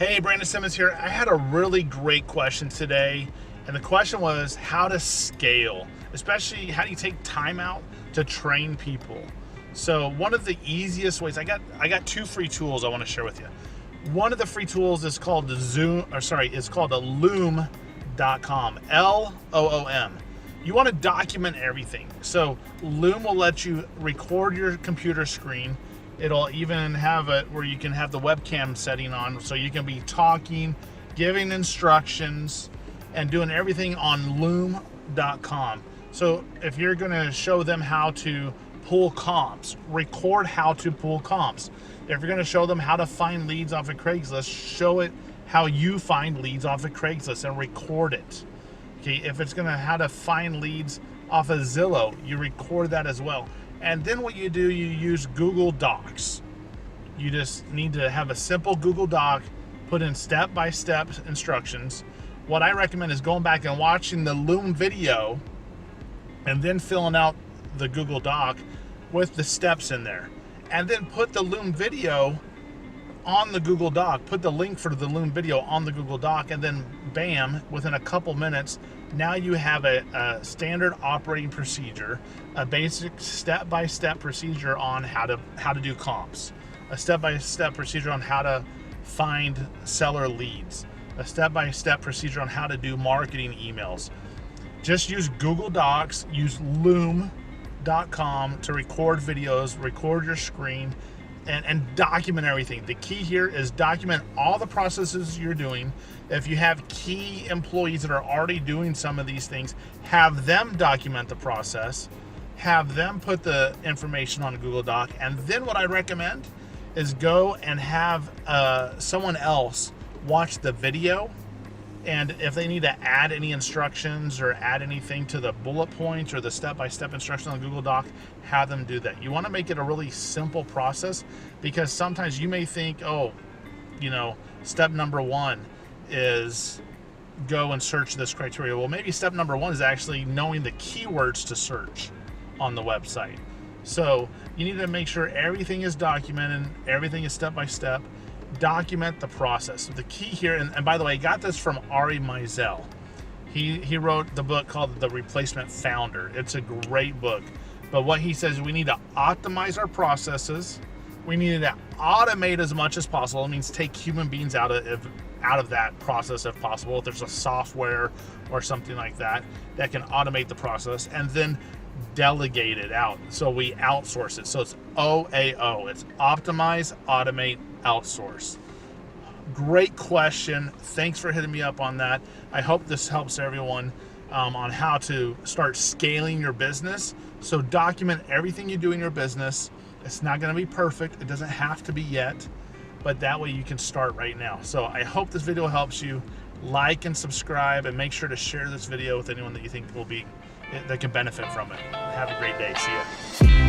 Hey, Brandon Simmons here. I had a really great question today, and the question was how to scale, especially how do you take time out to train people. So one of the easiest ways, I got two free tools I want to share with you. One of the free tools is called the is called the Loom.com. Loom. You want to document everything. So Loom will let you record your computer screen. It'll even have it where you can have the webcam setting on, so you can be talking, giving instructions, and doing everything on loom.com. So if you're going to show them how to pull comps, record how to pull comps. If you're going to show them how to find leads off of Craigslist, show it how you find leads off of Craigslist and record it. Okay, if it's going to how to find leads off of Zillow, you record that as well. And then what you do, you use Google Docs. You just need to have a simple Google Doc, put in step-by-step instructions. What I recommend is going back and watching the Loom video and then filling out the Google Doc with the steps in there. And then put the Loom video on the Google Doc, put the link for the Loom video on the Google Doc, and then bam, within a couple minutes, now you have a standard operating procedure, a basic step-by-step procedure on how to do comps, a step-by-step procedure on how to find seller leads, a step-by-step procedure on how to do marketing emails. Just use Google Docs, use Loom.com to record videos, record your screen, and document everything. The key here is document all the processes you're doing. If you have key employees that are already doing some of these things, have them document the process, have them put the information on a Google Doc, and then what I recommend is go and have someone else watch the video, and if they need to add any instructions or add anything to the bullet points or the step-by-step instructions on the Google Doc, have them do that. You want to make it a really simple process, because sometimes you may think, oh, step number one is go and search this criteria. Well, maybe step number one is actually knowing the keywords to search on the website. So you need to make sure everything is documented, everything is step-by-step. Document the process. The key here, and by the way, I got this from Ari Meisel. He wrote the book called The Replacement Founder. It's a great book. But what he says is we need to optimize our processes. We need to automate as much as possible. It means take human beings out of that process if possible. If there's a software or something like that can automate the process, and then delegate it out. So we outsource it. So it's OAO. It's optimize, automate, outsource. Great question. Thanks for hitting me up on that. I hope this helps everyone on how to start scaling your business. So document everything you do in your business. It's not going to be perfect. It doesn't have to be yet, but that way you can start right now. So I hope this video helps you. Like and subscribe, and make sure to share this video with anyone that you think that can benefit from it. Have a great day. See ya.